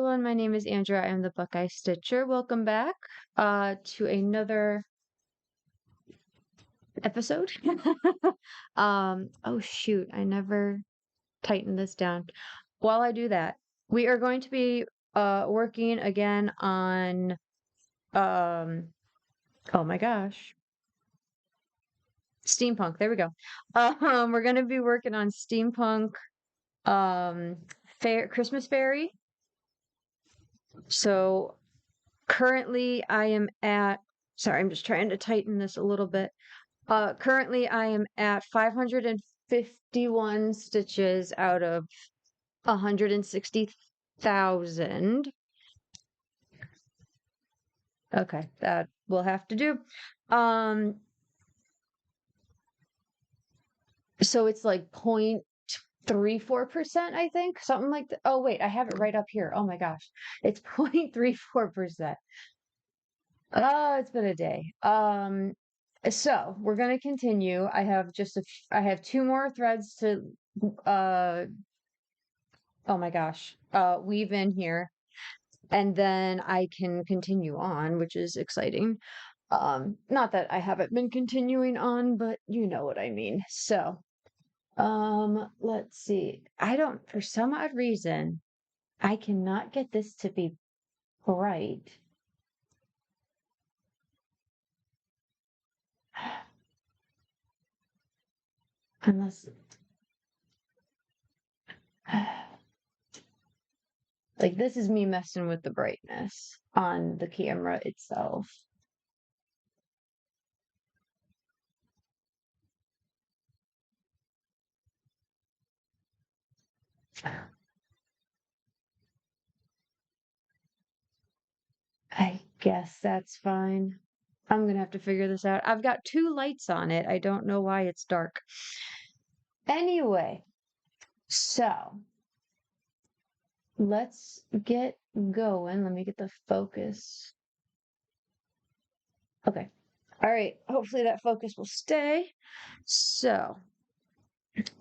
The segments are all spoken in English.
everyone. My name is Andrea. I am the Buckeye Stitcher. Welcome back to another episode. Oh shoot, I never tightened this down. While I do that, we are going to be working again on um oh my gosh, steampunk. There we go. We're going to be working on steampunk um fair Christmas fairy. So currently, I am at, sorry, I'm just trying to tighten this a little bit. Currently, I am at 551 stitches out of 160,000. Okay, that will have to do. Um, so it's like 0.34%, I think, something like that. Oh, wait, I have it right up here. Oh my gosh, it's 0.34%. Oh, it's been a day. So we're gonna continue. I have I have two more threads to uh oh my gosh, weave in here, and then I can continue on, which is exciting. Not that I haven't been continuing on, but you know what I mean. So, let's see. I don't, for some odd reason, I cannot get this to be bright. Unless like this is me messing with the brightness on the camera itself. I guess that's fine. I'm gonna have to figure this out. I've got two lights on it. I don't know why it's dark. Anyway, so let's get going. Let me get the focus. Okay. All right. Hopefully that focus will stay. So,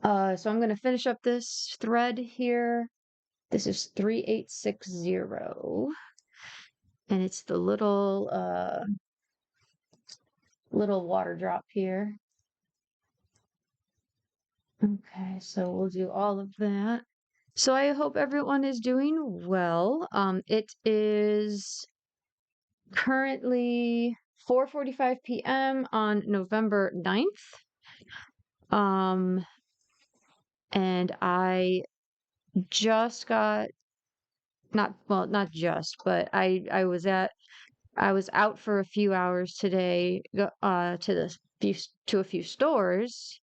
so I'm gonna finish up this thread here. This is 3860, and it's the little water drop here. Okay, so we'll do all of that. So I hope everyone is doing well. It is currently 4:45 p.m. on November 9th. Um, and I just got not well, not just, but I was out for a few hours today, to a few stores.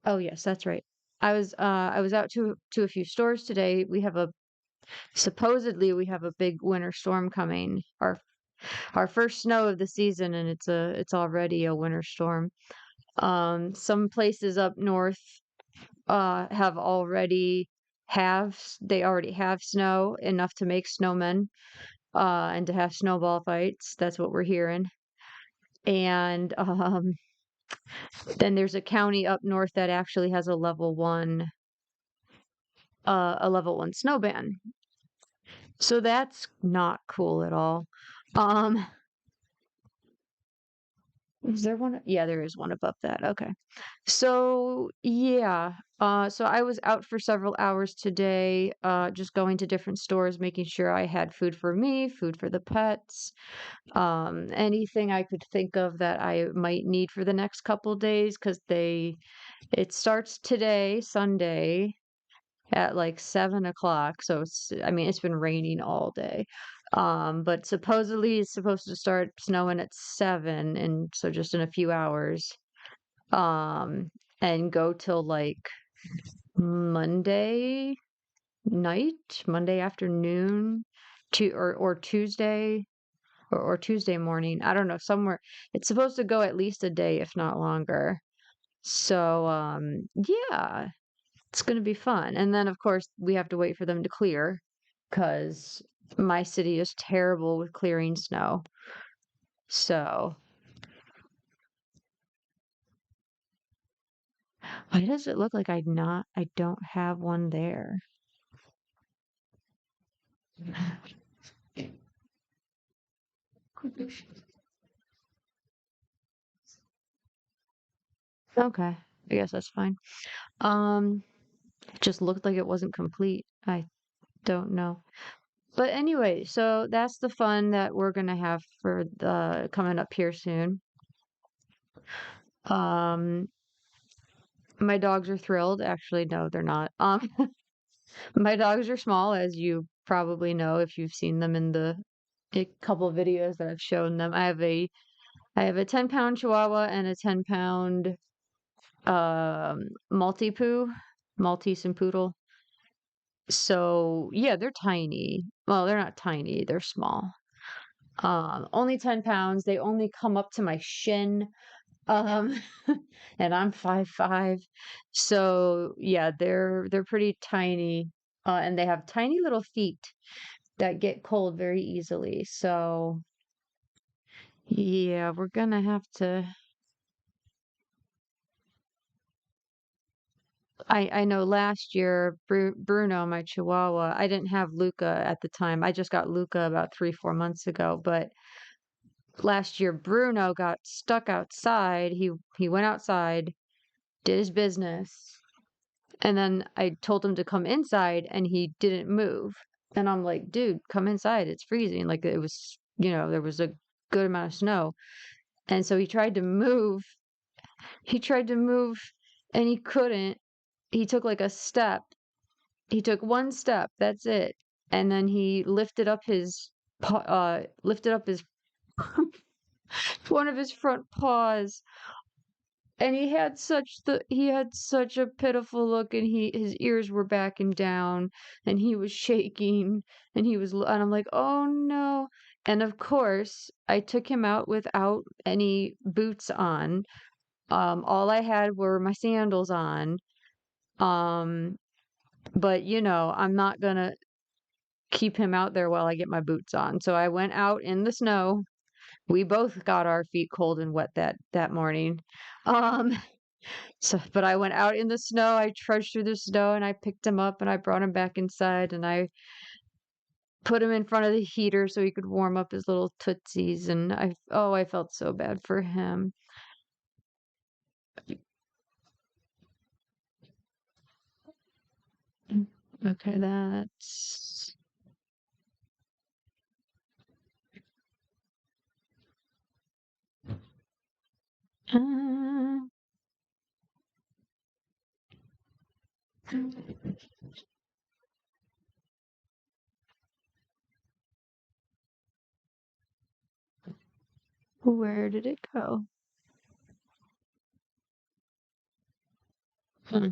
Oh yes, that's right. I was out to a few stores today. Supposedly we have a big winter storm coming. Our first snow of the season, and it's already a winter storm. Some places up north have they already have snow enough to make snowmen and to have snowball fights. That's what we're hearing. And then there's a county up north that actually has a level one snow ban. So that's not cool at all. Um, is there one? Yeah, there is one above that. Okay. So yeah. So I was out for several hours today, just going to different stores, making sure I had food for me, food for the pets, anything I could think of that I might need for the next couple days, because it starts today, Sunday, at like 7 o'clock. So I mean, it's been raining all day. But supposedly it's supposed to start snowing at 7, and so just in a few hours. Um, and go till like Monday night, Monday afternoon, or Tuesday or Tuesday morning. I don't know, somewhere it's supposed to go at least a day, if not longer. So, yeah, it's gonna be fun. And then, of course, we have to wait for them to clear because my city is terrible with clearing snow. So, why does it look like I don't have one there? Okay, I guess that's fine. Um, just looked like it wasn't complete. I don't know. But anyway, so that's the fun that we're gonna have for the coming up here soon. Um, my dogs are thrilled. Actually, no, they're not. My dogs are small, as you probably know if you've seen them in the a couple of videos that I've shown them. I have a 10-pound Chihuahua and a 10-pound Maltese and Poodle. So yeah, they're tiny. Well, they're not tiny, they're small. Only 10 pounds. They only come up to my shin. Um, and I'm 5'5". So yeah, they're pretty tiny. And they have tiny little feet that get cold very easily. So yeah, we're gonna have to. I know last year Bruno, my Chihuahua, I didn't have Luca at the time. I just got Luca about 3, 4 months ago. But last year Bruno got stuck outside. He went outside, did his business, and then I told him to come inside, and he didn't move. And I'm like, dude, come inside. It's freezing. Like it was, there was a good amount of snow. And so he tried to move. He tried to move and he couldn't. He took like a step. He took one step. That's it. And then he lifted up his one of his front paws, and he had such a pitiful look, and his ears were backing down, and he was shaking, and I'm like, oh no. And of course I took him out without any boots on. All I had were my sandals on. um but I'm not gonna keep him out there while I get my boots on, so I went out in the snow. We both got our feet cold and wet that morning. um So, but I went out in the snow. I trudged through the snow and I picked him up and I brought him back inside and I put him in front of the heater so he could warm up his little tootsies. And I felt so bad for him. Okay, that's. Uh, where did it go? Hmm,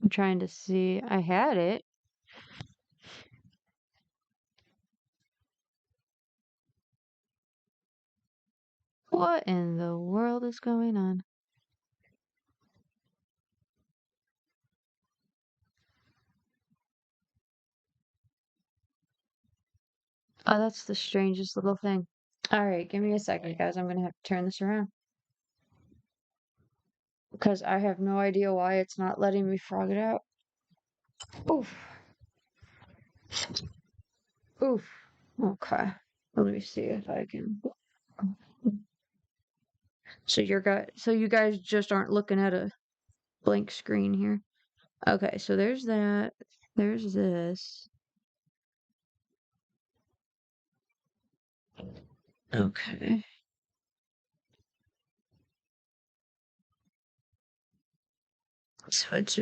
I'm trying to see. I had it. What in the world is going on? Oh, that's the strangest little thing. All right, give me a second, guys. I'm gonna have to turn this around because I have no idea why it's not letting me frog it out. Oof. Oof. Okay. Let me see if I can. So you guys just aren't looking at a blank screen here. Okay, so there's that. There's this. Okay. So it's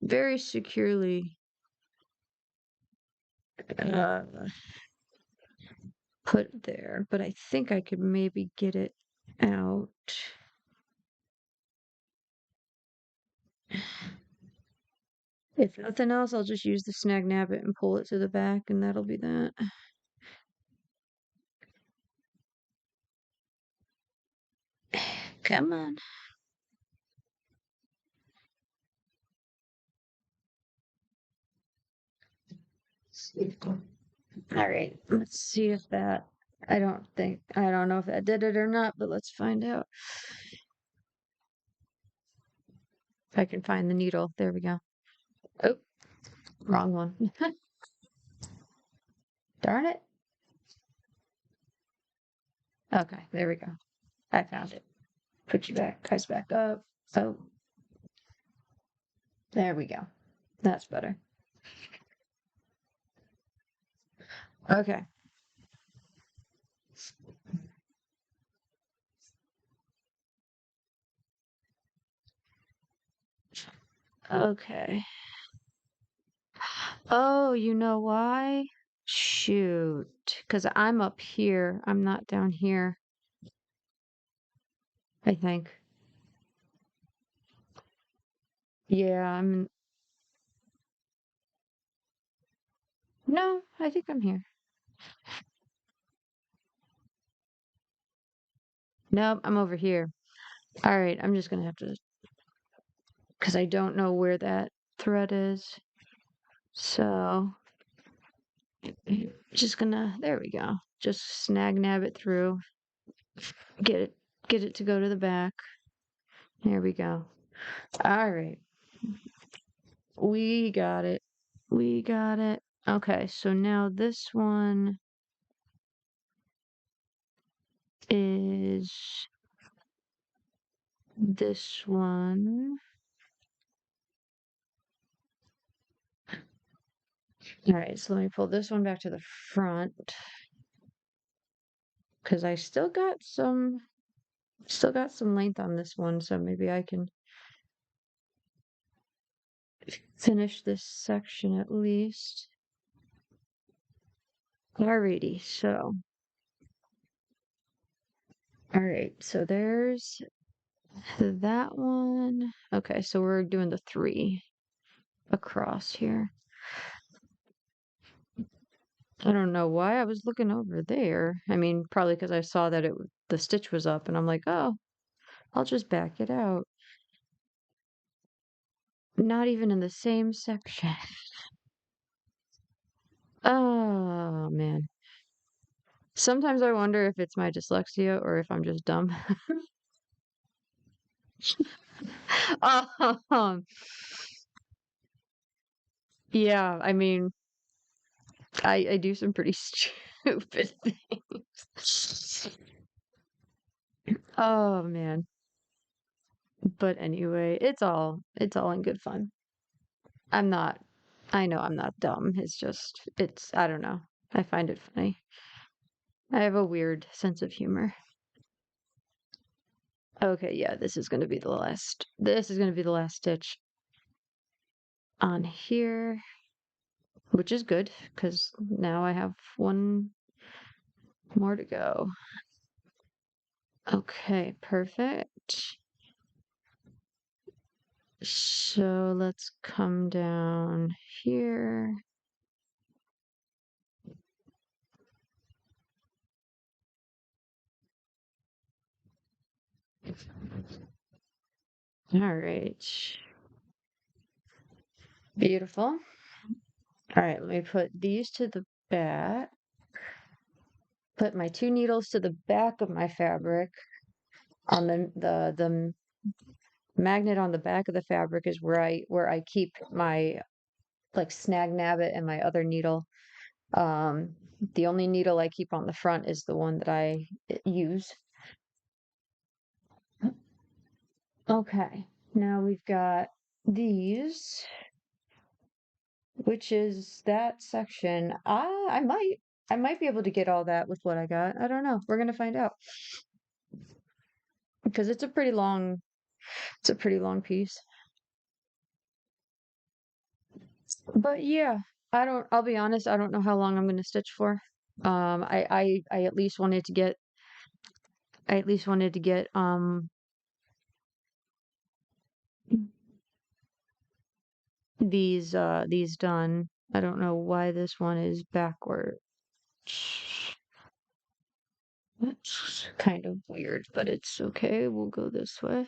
very securely uh, put there, but I think I could maybe get it out. If nothing else, I'll just use the snag nabbit and pull it to the back, and that'll be that. Come on. All right, let's see if that. I don't know if that did it or not, but let's find out. If I can find the needle. There we go. Oh, wrong one. Darn it. Okay, there we go. I found it. Put you guys back up. Oh, there we go. That's better. Okay. Okay. Oh, you know why? Shoot. Because I'm up here. I'm not down here, I think. Yeah, I'm. No, I think I'm here. Nope, I'm over here. All right, I'm just gonna have to, because I don't know where that thread is. So, just gonna, there we go. Just snag nab it through. Get it, get it to go to the back. There we go. All right. We got it. We got it. Okay, so now this one is this one. All right, so let me pull this one back to the front because I still got some length on this one, so maybe I can finish this section at least. Alrighty, so all right, so there's that one. Okay, so we're doing the three across here. I don't know why I was looking over there. I mean, probably because I saw that the stitch was up, and I'm like, oh, I'll just back it out. Not even in the same section. Oh man. Sometimes I wonder if it's my dyslexia or if I'm just dumb. Um, yeah, I mean, I do some pretty stupid things. Oh man. But anyway, it's all in good fun. I'm not I know I'm not dumb. It's I don't know. I find it funny. I have a weird sense of humor. Okay, yeah, this is gonna be the last stitch on here, which is good because now I have one more to go. Okay, perfect. So let's come down here. All right. Beautiful. All right, let me put these to the back. Put my two needles to the back of my fabric. On the magnet on the back of the fabric is where I keep my like snag nabbit and my other needle. Um, the only needle I keep on the front is the one that I use. Okay, now we've got these, which is that section. I might be able to get all that with what I got. I don't know. We're gonna find out because it's a pretty long piece. But yeah, I'll be honest, I don't know how long I'm gonna stitch for. I at least wanted to get these done. I don't know why this one is backward. That's kind of weird, but it's okay. We'll go this way.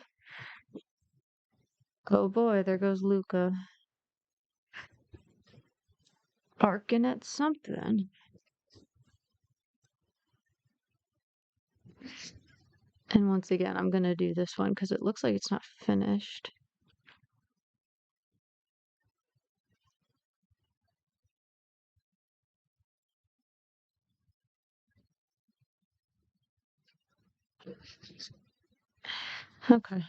Oh boy, there goes Luca. Barking at something. And once again, I'm gonna do this one because it looks like it's not finished. Okay.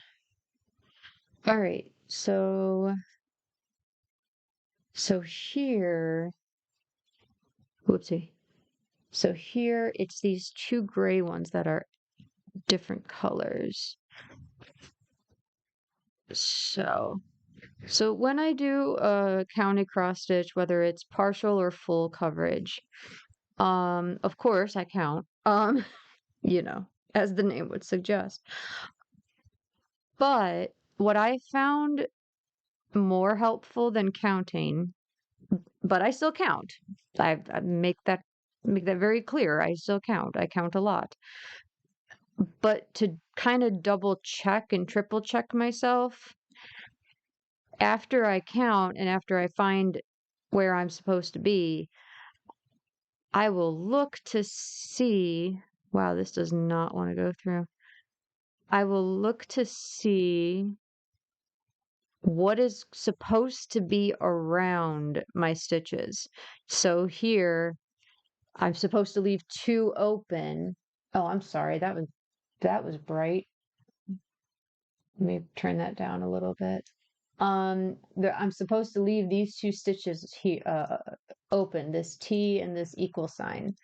All right. So here, whoopsie. So here it's these two gray ones that are different colors. So, so when I do a counted cross stitch, whether it's partial or full coverage, of course I count, you know, as the name would suggest. But what I found more helpful than counting, but I still count. I make that very clear. I still count. I count a lot. But to kind of double check and triple check myself after I count and after I find where I'm supposed to be, I will look to see. Wow, this does not want to go through. I will look to see what is supposed to be around my stitches. So here, I'm supposed to leave two open. Oh, I'm sorry. That was bright. Let me turn that down a little bit. I'm supposed to leave these two stitches here open, this T and this equal sign.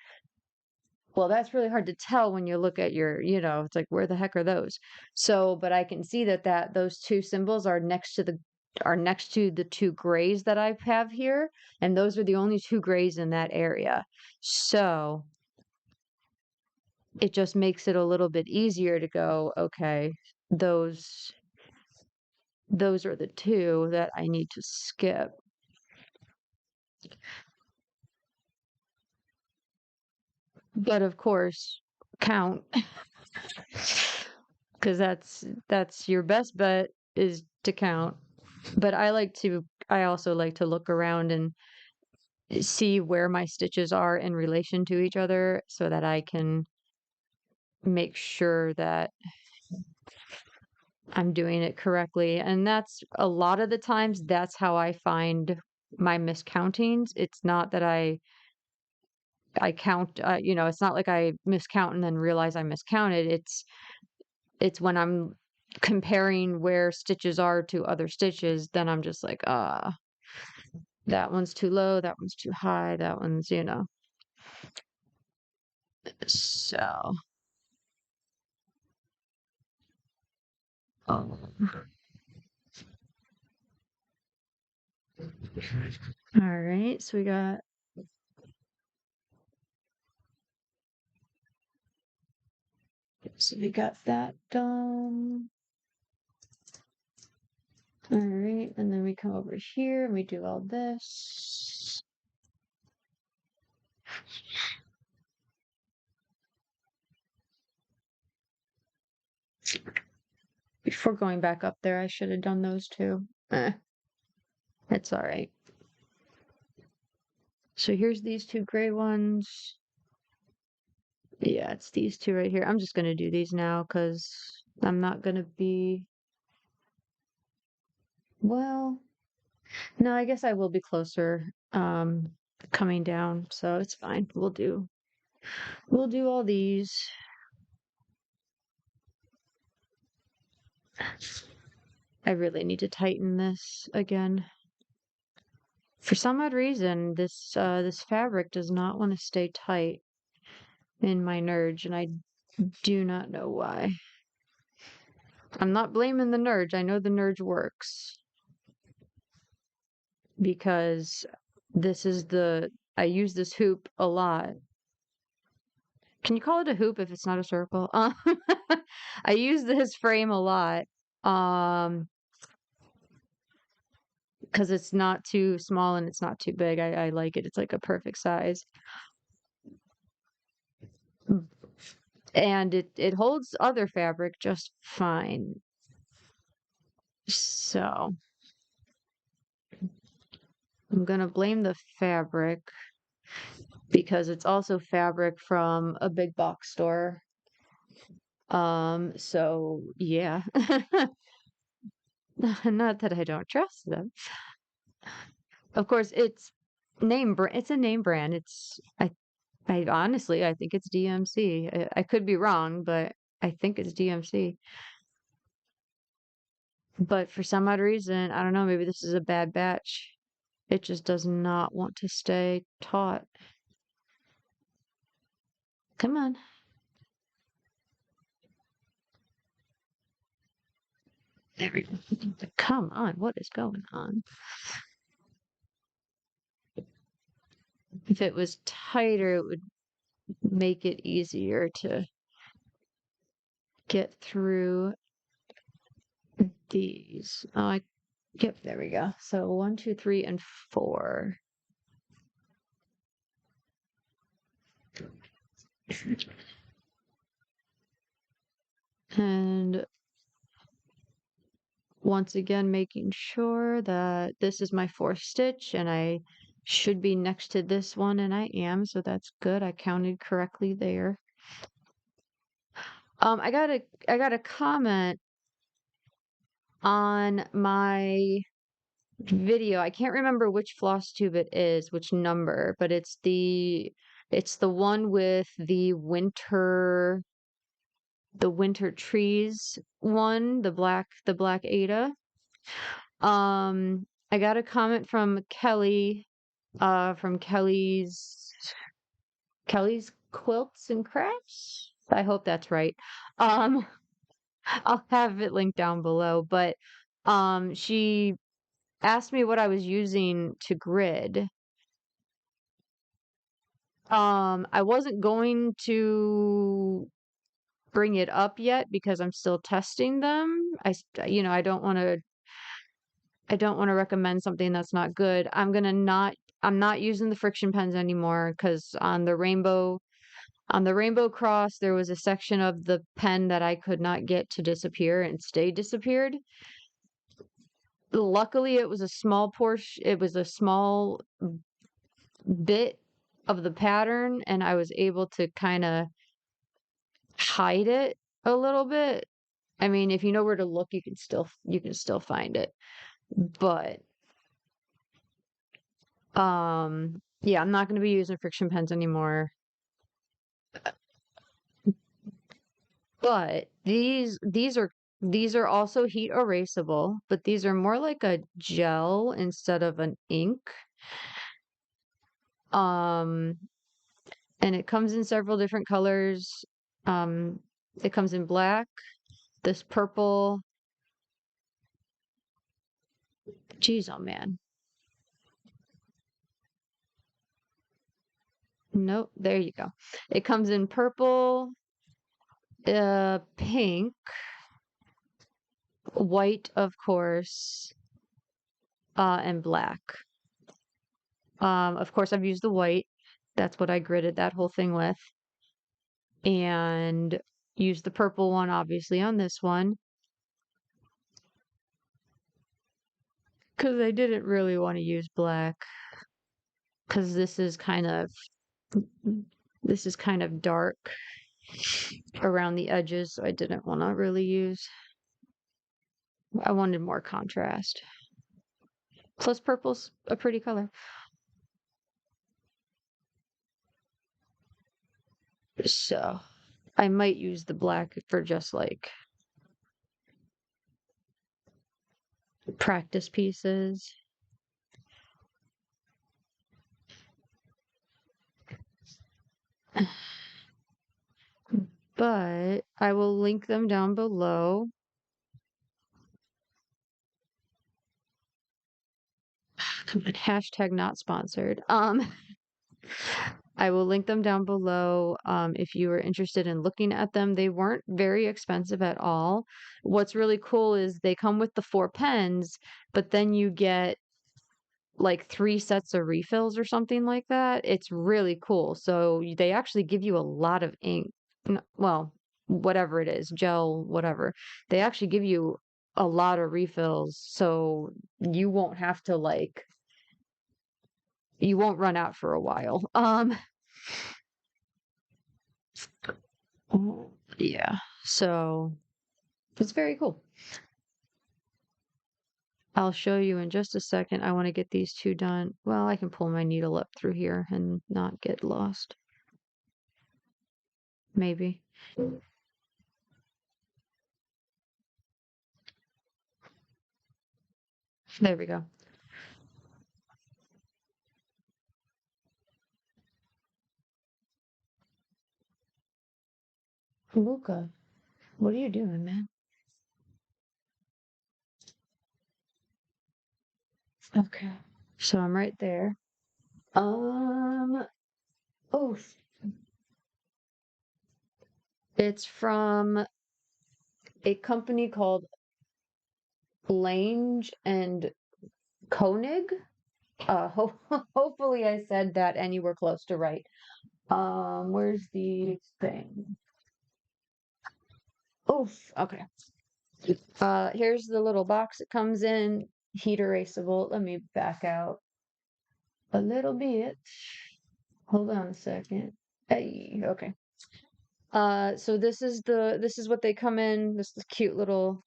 Well, that's really hard to tell when you look at it's like, where the heck are those? So, but I can see that those two symbols are next to the two grays that I have here, and those are the only two grays in that area. So it just makes it a little bit easier to go, okay, those those are the two that I need to skip. But of course, count because that's your best bet is to count. But I also like to look around and see where my stitches are in relation to each other so that I can make sure that I'm doing it correctly. And that's a lot of the times that's how I find my miscountings. It's not that I count, it's not like I miscount and then realize I miscounted. It's when I'm comparing where stitches are to other stitches, then I'm just like, that one's too low, that one's too high, that one's. So, all right, so we got that done. All right, and then we come over here and we do all this. Before going back up there, I should have done those too. It's all right. So here's these two gray ones. Yeah, it's these two right here. I'm just gonna do these now because I'm not gonna be. Well, no, I guess I will be closer coming down, so it's fine. We'll do all these. I really need to tighten this again. For some odd reason, this fabric does not want to stay tight in my nerge, and I do not know why. I'm not blaming the nerge. I know the nerge works because I use this hoop a lot. Can you call it a hoop if it's not a circle? I use this frame a lot. Because it's not too small and it's not too big. I like it. It's like a perfect size. And it holds other fabric just fine. So I'm gonna blame the fabric because it's also fabric from a big box store. So yeah. Not that I don't trust them. Of course, it's a name brand. I honestly I think it's DMC. I could be wrong, but I think it's DMC. But for some odd reason, I don't know, maybe this is a bad batch. It just does not want to stay taut. Come on. There we go. Come on, what is going on? If it was tighter, it would make it easier to get through these. Yep, there we go. So 1, 2, 3, and 4. And once again, making sure that this is my 4th stitch and I should be next to this one, and I am, so that's good. I counted correctly there. I got a comment on my video. I can't remember which floss tube it is, which number, but it's the one with the winter trees one, the black Ada. I got a comment from Kelly, from Kelly's Quilts and Crafts. I hope that's right. Um, I'll have it linked down below, but she asked me what I was using to grid. I wasn't going to bring it up yet because I'm still testing them. I don't want to recommend something that's not good. I'm not using the friction pens anymore because on the Rainbow Cross there was a section of the pen that I could not get to disappear and stay disappeared. Luckily it was a small portion, it was a small bit of the pattern, and I was able to kind of hide it a little bit. I mean, if you know where to look, you can still find it. But yeah, I'm not going to be using friction pens anymore. But these are also heat erasable, but these are more like a gel instead of an ink. Um and it comes in several different colors. It comes in black, this purple. Geez, oh man. Nope, there you go. It comes in purple, pink, white, of course, and black. Of course, I've used the white. That's what I gridded that whole thing with. And used the purple one, obviously, on this one. Because I didn't really want to use black. Because this is kind of dark around the edges, so I didn't want to really use. I wanted more contrast. Plus, purple's a pretty color. So, I might use the black for just like practice pieces. But I will link them down below. Come on, hashtag not sponsored. I will link them down below if you are interested in looking at them. They weren't very expensive at all. What's really cool is they come with the 4 pens, but then you get like 3 sets of refills or something like that. It's really cool. So they actually give you a lot of ink. Well, whatever it is, gel, whatever. They actually give you a lot of refills, so you won't have to like you won't run out for a while. Yeah. So it's very cool. I'll show you in just a second. I want to get these 2 done. Well, I can pull my needle up through here and not get lost. Maybe. There we go. Luca, what are you doing, man? Okay. So I'm right there. Um, oh, it's from a company called Lange and Koenig. Ho hopefully I said that and you were close to right. Where's the thing? Oof, okay. Here's the little box it comes in, heat erasable. Let me back out a little bit. Hold on a second. Hey, okay. So this is what they come in. This is cute little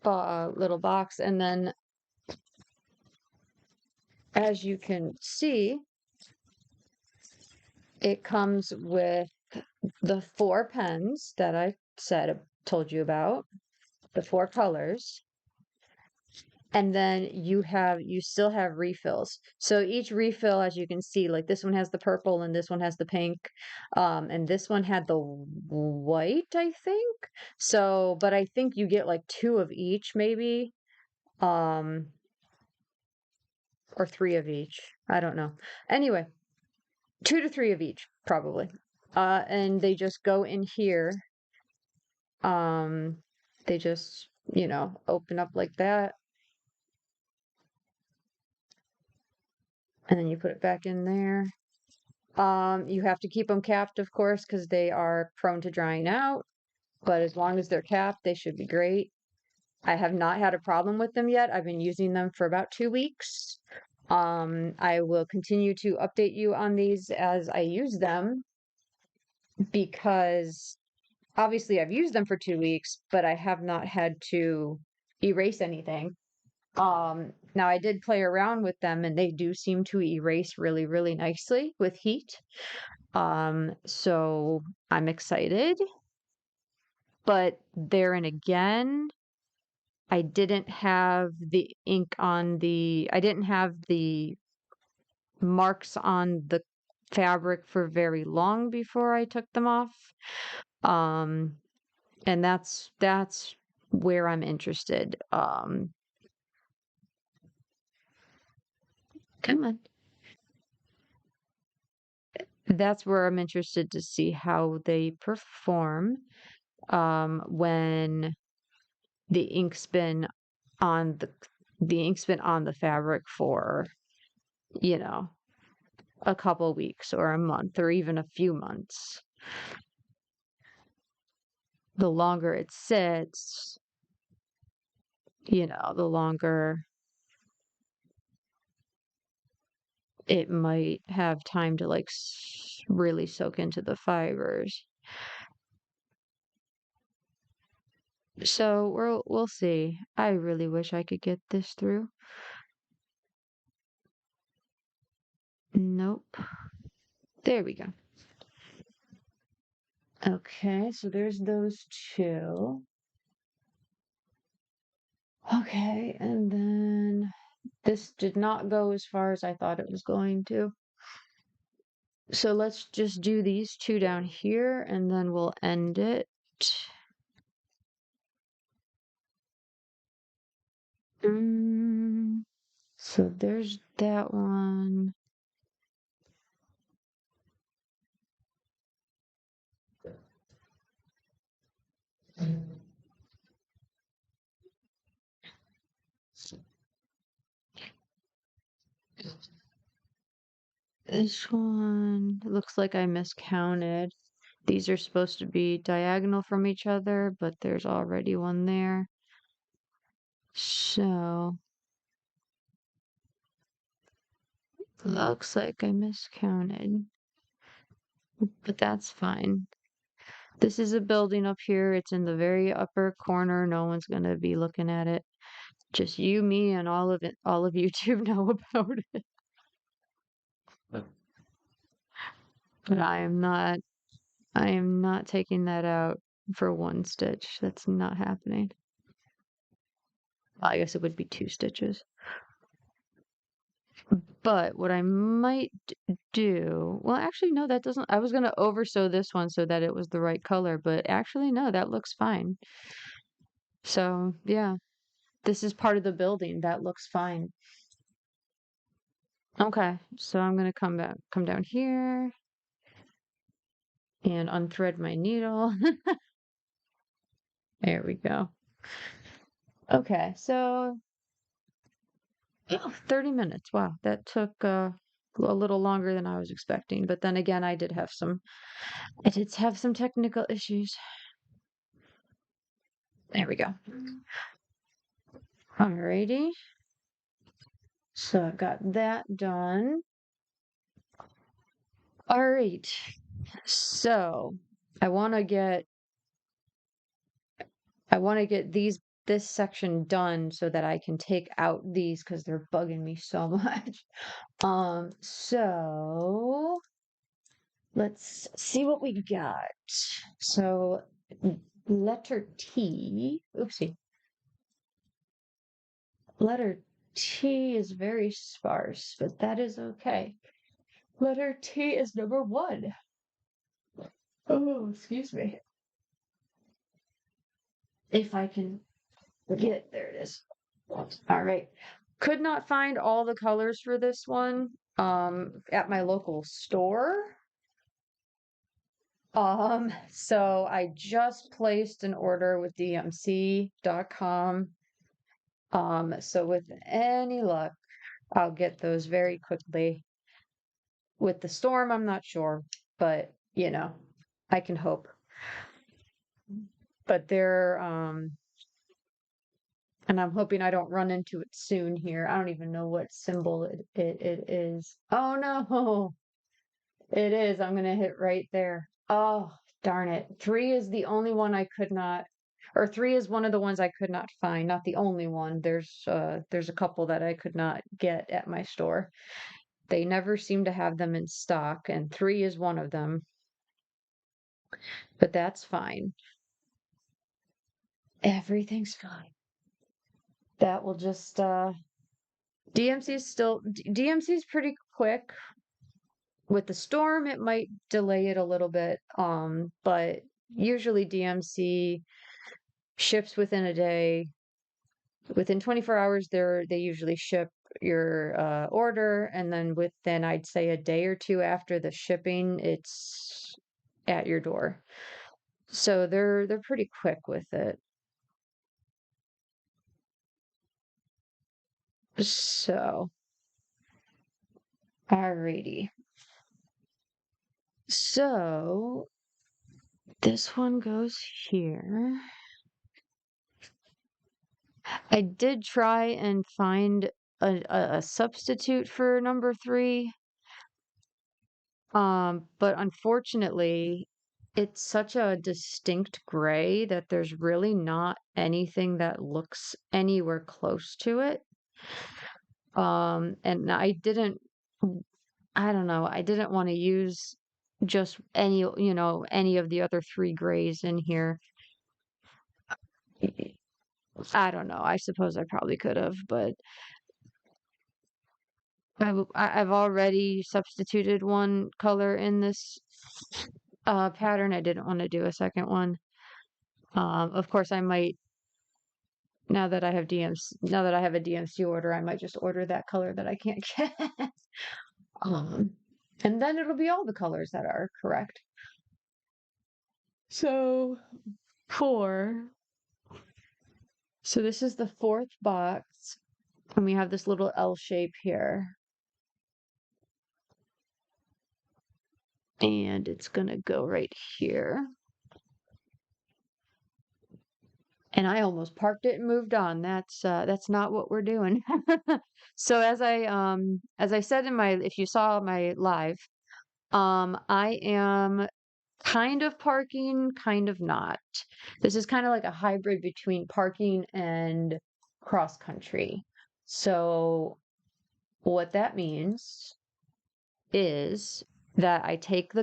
box, and then as you can see, it comes with the four pens that I told you about, the four colors. And then you still have refills. So each refill, as you can see, like this one has the purple and this one has the pink. And this one had the white, I think. So, but I think you get like two of each, maybe. Um, or three of each. I don't know. Anyway, two to three of each, probably. And they just go in here. Um, they just, open up like that. And then you put it back in there. You have to keep them capped, of course, because they are prone to drying out. But as long as they're capped, they should be great. I have not had a problem with them yet. I've been using them for about 2 weeks. I will continue to update you on these as I use them because obviously I've used them for 2 weeks, but I have not had to erase anything. Now I did play around with them and they do seem to erase really, really nicely with heat. So I'm excited, but there and again, I didn't have the marks on the fabric for very long before I took them off. Um, and that's where I'm interested. Come on. That's where I'm interested to see how they perform when the ink's been on the fabric for, you know, a couple weeks or a month or even a few months. The longer it sits, the longer it might have time to like really soak into the fibers. So we'll see. I really wish I could get this through. Nope. There we go. Okay, so there's those two. Okay, and then this did not go as far as I thought it was going to. So let's just do these two down here and then we'll end it. Mm, so there's that one. This one looks like I miscounted. These are supposed to be diagonal from each other, but there's already one there. So, looks like I miscounted, but that's fine. This is a building up here. It's in the very upper corner. No one's gonna be looking at it. Just you, me, and all of YouTube know about it. But I am not taking that out for one stitch. That's not happening. I guess it would be 2 stitches. But what I might do, well, actually, no, that doesn't, I was going to over sew this one so that it was the right color, but actually, no, that looks fine. So, yeah, this is part of the building. That looks fine. Okay, so I'm going to come down here and unthread my needle. There we go. Okay, so oh, 30 minutes. Wow, that took a little longer than I was expecting. But then again, I did have some technical issues. There we go. Alrighty. So I've got that done. All right. So I want to get this section done so that I can take out these because they're bugging me so much. So let's see what we got. So letter T, oopsie. Letter T is very sparse, but that is okay. Letter T is number 1. Oh, excuse me. If I can get there it is. All right. Could not find all the colors for this one at my local store. So I just placed an order with dmc.com. So with any luck, I'll get those very quickly. With the storm, I'm not sure, but I can hope. But they're and I'm hoping I don't run into it soon here. I don't even know what symbol it is. Oh no, it is. I'm gonna hit right there. Oh, darn it. 3 is the only one I could not, or 3 is one of the ones I could not find. Not the only one. There's a couple that I could not get at my store. They never seem to have them in stock, and 3 is one of them. But that's fine. Everything's fine. That will just DMC is pretty quick. With the storm, it might delay it a little bit. But usually DMC ships within a day. Within 24 hours, they usually ship your order, and then within I'd say a day or two after the shipping, it's at your door. So they're pretty quick with it. So, alrighty. So this one goes here. I did try and find a substitute for number 3. But unfortunately, it's such a distinct gray that there's really not anything that looks anywhere close to it. And I don't know, I didn't want to use just any of the other 3 grays in here. I don't know. I suppose I probably could have, but I've already substituted one color in this pattern. I didn't want to do a second one. Of course, I might now that I have a DMC order, I might just order that color that I can't get. um, and then it'll be all the colors that are correct. So 4. So this is the 4th box, and we have this little L shape here. And it's gonna go right here. And I almost parked it and moved on. That's not what we're doing. So as I said if you saw my live, I am kind of parking, kind of not. This is kind of like a hybrid between parking and cross country. So what that means is that I take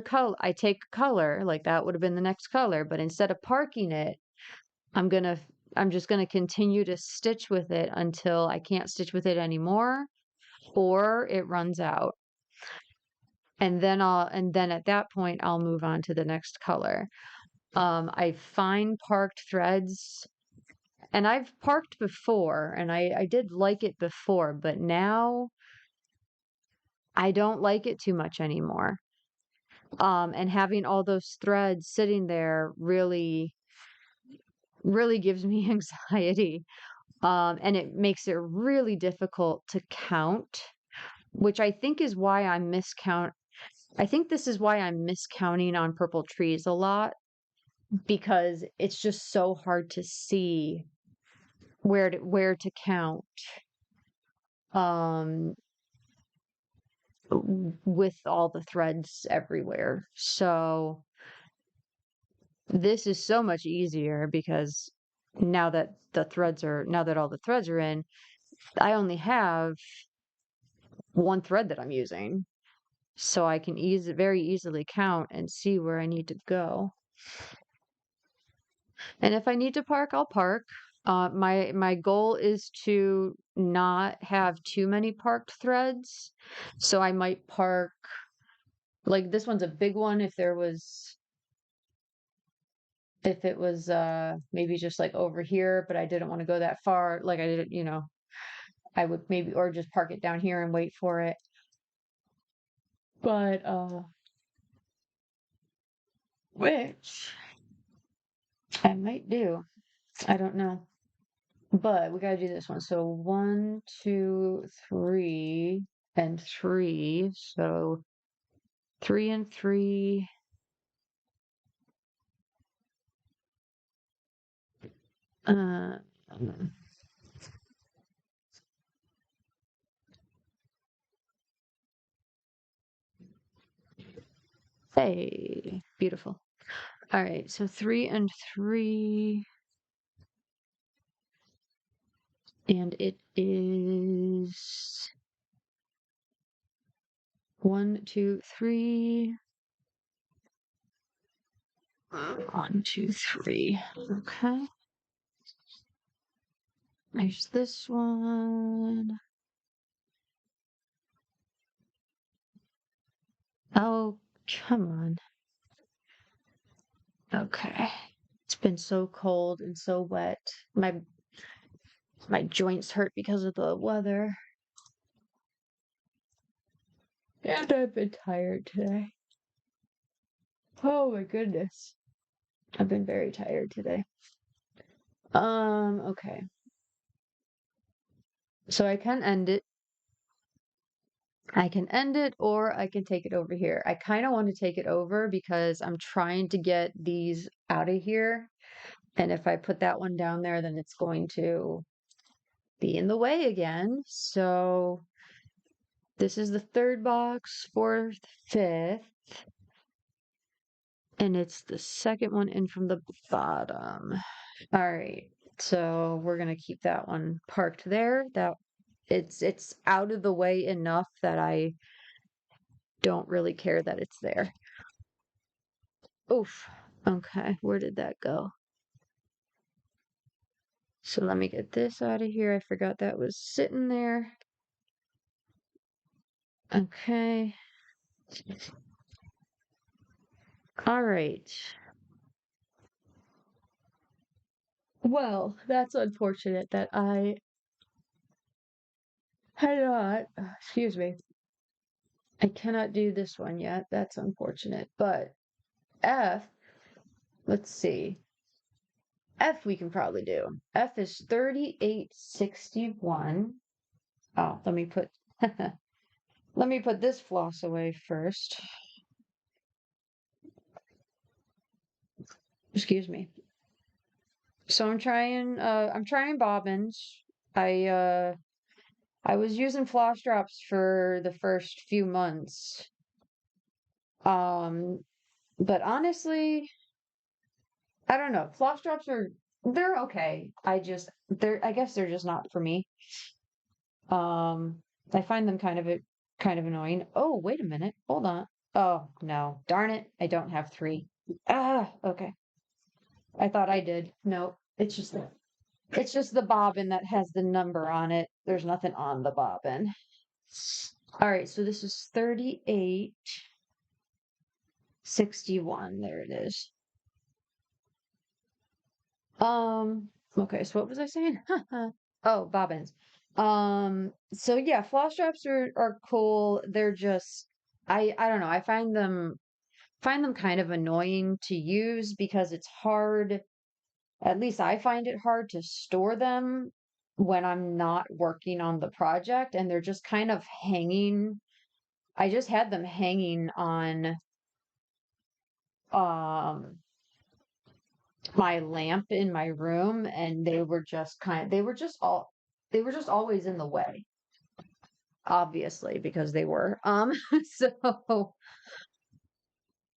color, like that would have been the next color, but instead of parking it, I'm gonna I'm just going to continue to stitch with it until I can't stitch with it anymore or it runs out. And then at that point I'll move on to the next color. I find parked threads, and I've parked before and I did like it before, but now I don't like it too much anymore. And having all those threads sitting there really gives me anxiety. And it makes it really difficult to count, which I think is why I think this is why I'm miscounting on purple trees a lot, because it's just so hard to see where to count um with all the threads everywhere. So this is so much easier because now that all the threads are in, I only have one thread that I'm using. So I can very easily count and see where I need to go. And if I need to park, I'll park. My goal is to not have too many parked threads. So I might park, like this one's a big one if it was maybe just like over here, but I didn't want to go that far. Like I didn't, I would maybe or just park it down here and wait for it. But which I might do. I don't know. But we gotta do this one. So 1, 2, 3, and 3. So 3 and 3. Uh, hey, beautiful. All right, so 3 and 3, and it is 1, 2, 3. 1, 2, 3. Okay. There's this one. Oh, come on. Okay. It's been so cold and so wet. My joints hurt because of the weather. And I've been tired today. Oh my goodness. I've been very tired today. Okay. So I can end it. I can end it or I can take it over here. I kind of want to take it over because I'm trying to get these out of here. And if I put that one down there, then it's going to be in the way again. So this is the third box, fourth, fifth, and it's the second one in from the bottom. All right, so we're gonna keep that one parked there. That it's out of the way enough that I don't really care that it's there. Oof. Okay, where did that go? So let me get this out of here. I forgot that was sitting there. Okay. All right. Well, that's unfortunate that I had not, excuse me, I cannot do this one yet. That's unfortunate. But F, let's see. F we can probably do. F is 3861. Oh, let me put this floss away first. Excuse me. So I'm trying bobbins. I uh I was using floss drops for the first few months. Um, but honestly, I don't know. Floss drops they're okay. I guess they're just not for me. Um, I find them kind of annoying. Oh, wait a minute. Hold on. Oh, no. Darn it. I don't have 3. Ah, okay. I thought I did. No, it's just that. It's just the bobbin that has the number on it. There's nothing on the bobbin. All right, so this is 3861. There it is. Okay, so what was I saying? Oh, bobbins. So yeah, floss straps are cool. They're just I don't know. I find them kind of annoying to use because it's hard, at least I find it hard to store them when I'm not working on the project and they're just kind of hanging. I just had them hanging on um my lamp in my room and they were just always in the way, obviously, because they were. So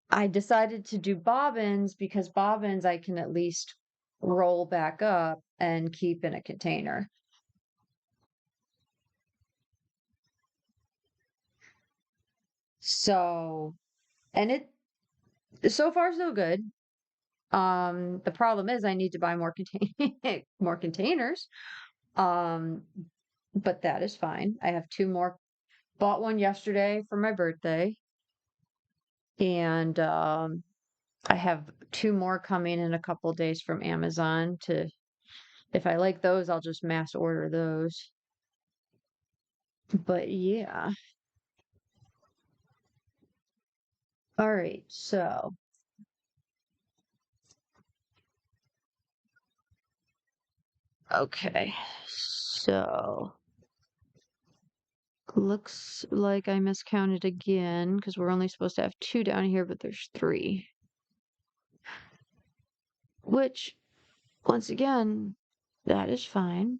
I decided to do bobbins because bobbins I can at least roll back up and keep in a container. So, and it so far so good. The problem is I need to buy more more containers. Um, but that is fine. I have two more. Bought one yesterday for my birthday, and I have two more coming in a couple days from Amazon to if I like those, I'll just mass order those. But yeah. All right. So, okay. So, looks like I miscounted again because we're only supposed to have two down here, but there's three. Which, once again, that is fine.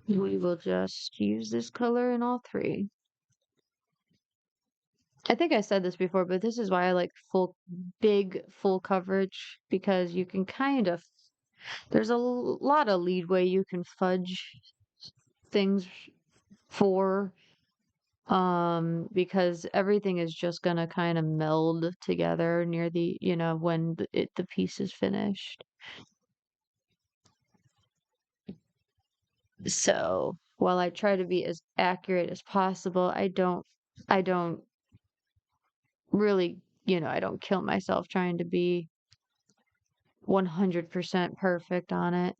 We will just use this color in all three. I think I said this before, but this is why I like big, full coverage because you can kind of, there's a lot of leadway you can fudge things for, because everything is just gonna kind of meld together near when the piece is finished. So while I try to be as accurate as possible, I don't really, I don't kill myself trying to be 100% perfect on it.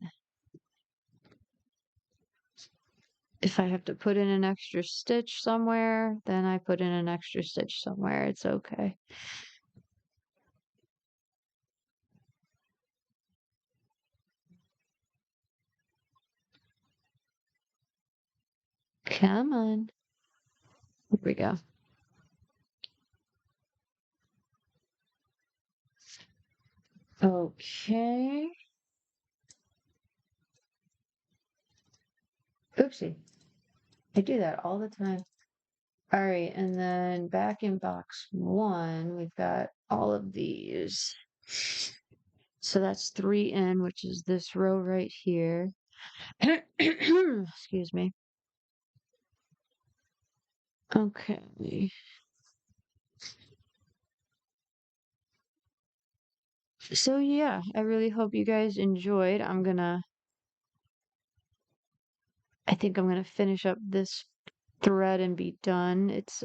If I have to put in an extra stitch somewhere, then I put in an extra stitch somewhere. It's okay. Come on. Here we go. Okay. Oopsie. I do that all the time. All right, and then back in box one, we've got all of these. So that's three in, which is this row right here. Excuse me. Okay. So yeah, I really hope you guys enjoyed. I think I'm gonna finish up this thread and be done. It's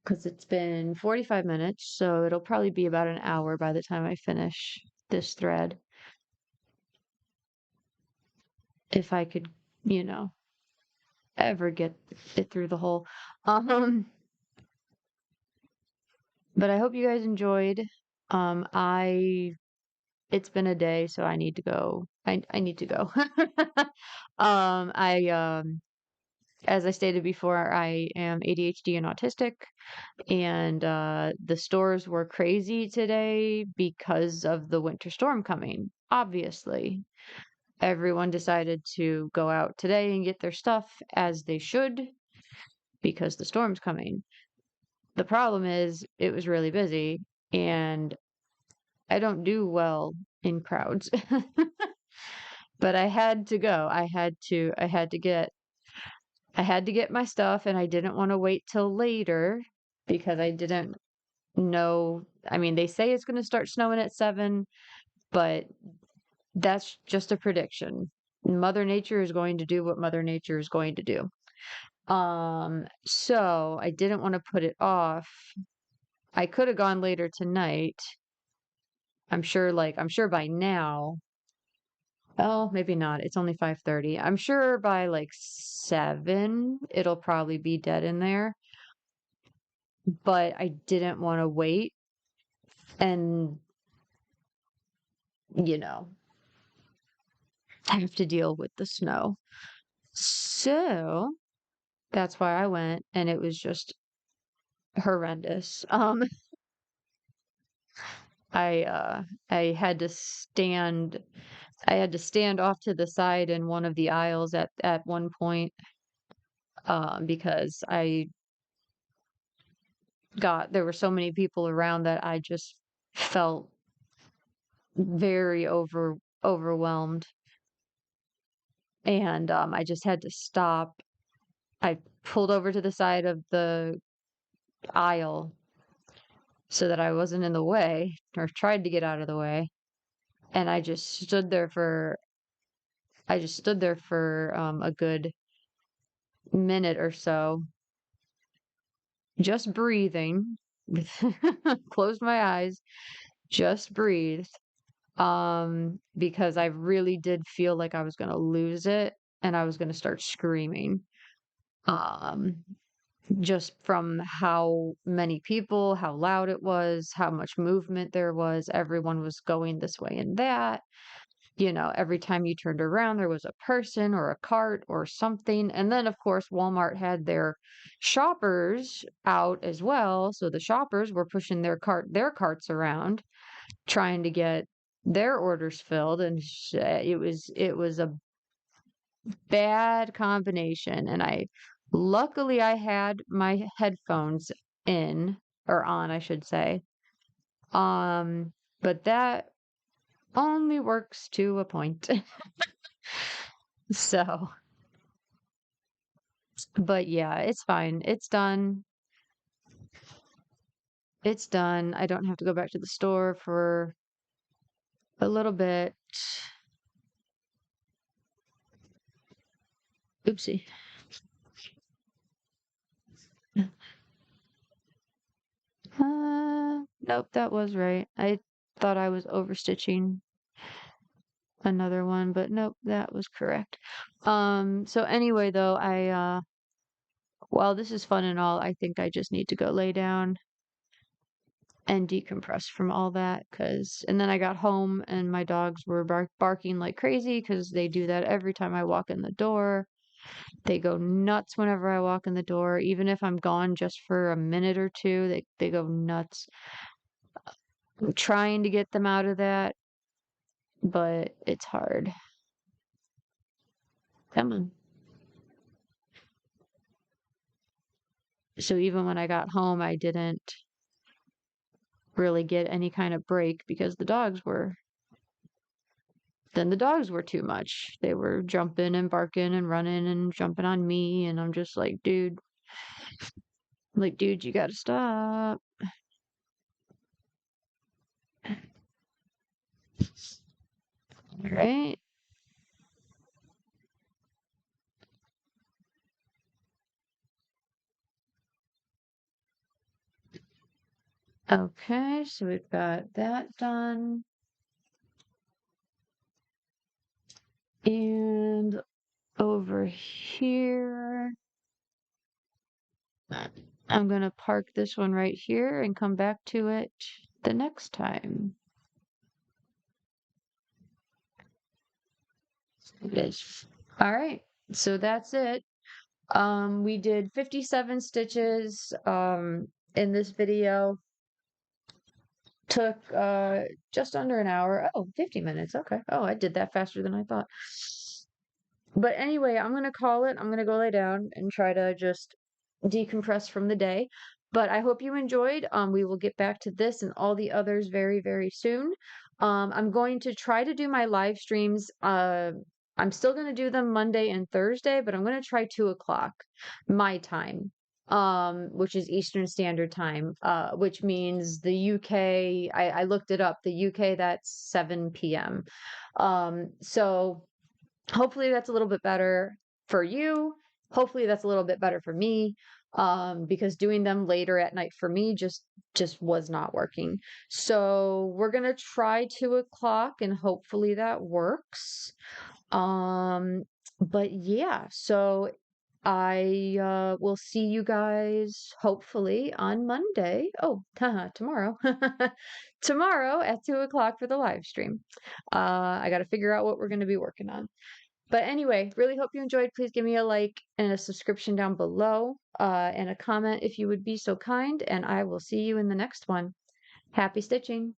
because it's been 45 minutes, so it'll probably be about an hour by the time I finish this thread. If I could, you know, ever get it through the hole. Um, but I hope you guys enjoyed. I it's been a day, so I need to go. I need to go. I as I stated before, I am ADHD and autistic, and the stores were crazy today because of the winter storm coming. Obviously, everyone decided to go out today and get their stuff as they should because the storm's coming. The problem is it was really busy and I don't do well in crowds. But I had to go. I had to get my stuff, and I didn't want to wait till later because I didn't know. I mean, they say it's going to start snowing at 7, but that's just a prediction. Mother Nature is going to do what Mother Nature is going to do. So I didn't want to put it off. I could have gone later tonight. I'm sure by now. Oh, maybe not. It's only 5:30. I'm sure by like 7 it'll probably be dead in there, but I didn't want to wait and, you know, have to deal with the snow. So that's why I went, and it was just horrendous. I uh I had to stand I had to stand off to the side in one of the aisles at one point, because I got there were so many people around that I just felt very overwhelmed, and I just had to stop. I pulled over to the side of the aisle so that I wasn't in the way, or tried to get out of the way, and I just stood there for a good minute or so, just breathing. Closed my eyes, just breathed, because I really did feel like I was gonna lose it and I was gonna start screaming. Um, just from how many people, how loud it was, how much movement there was, everyone was going this way and that. Every time you turned around, there was a person or a cart or something. And then, of course, Walmart had their shoppers out as well. So the shoppers were pushing their carts around, trying to get their orders filled. And it was a bad combination. And luckily, I had my headphones in, or on, I should say. But that only works to a point. So, but yeah, it's fine. It's done. It's done. I don't have to go back to the store for a little bit. Oopsie. Nope, that was right. I thought I was overstitching another one, but nope, that was correct. So anyway, though, while this is fun and all, I think I just need to go lay down and decompress from all that. And then I got home and my dogs were barking like crazy because they do that every time I walk in the door. They go nuts whenever I walk in the door, even if I'm gone just for a minute or two, they go nuts. I'm trying to get them out of that, but it's hard. Come on. So even when I got home, I didn't really get any kind of break because the dogs were too much. They were jumping and barking and running and jumping on me, and I'm just like, dude, you gotta stop. All right. Okay, so we've got that done. And over here, I'm going to park this one right here and come back to it the next time. All right, so that's it. We did 57 stitches in this video. Took just under an hour. Oh, 50 minutes. Okay. Oh, I did that faster than I thought. But anyway, I'm gonna call it. I'm gonna go lay down and try to just decompress from the day. But I hope you enjoyed. We will get back to this and all the others very, very soon. I'm going to try to do my live streams. I'm still going to do them Monday and Thursday, but I'm going to try 2 o'clock my time, which is Eastern Standard Time, which means the UK. I looked it up. The UK, that's 7 p.m. So hopefully that's a little bit better for you. Hopefully that's a little bit better for me, because doing them later at night for me just was not working. So we're gonna try 2 o'clock and hopefully that works. Um, but yeah, so I will see you guys hopefully on Monday. Oh, haha, tomorrow. Tomorrow at 2 o'clock for the live stream. I got to figure out what we're going to be working on. But anyway, really hope you enjoyed. Please give me a like and a subscription down below, and a comment if you would be so kind, and I will see you in the next one. Happy stitching!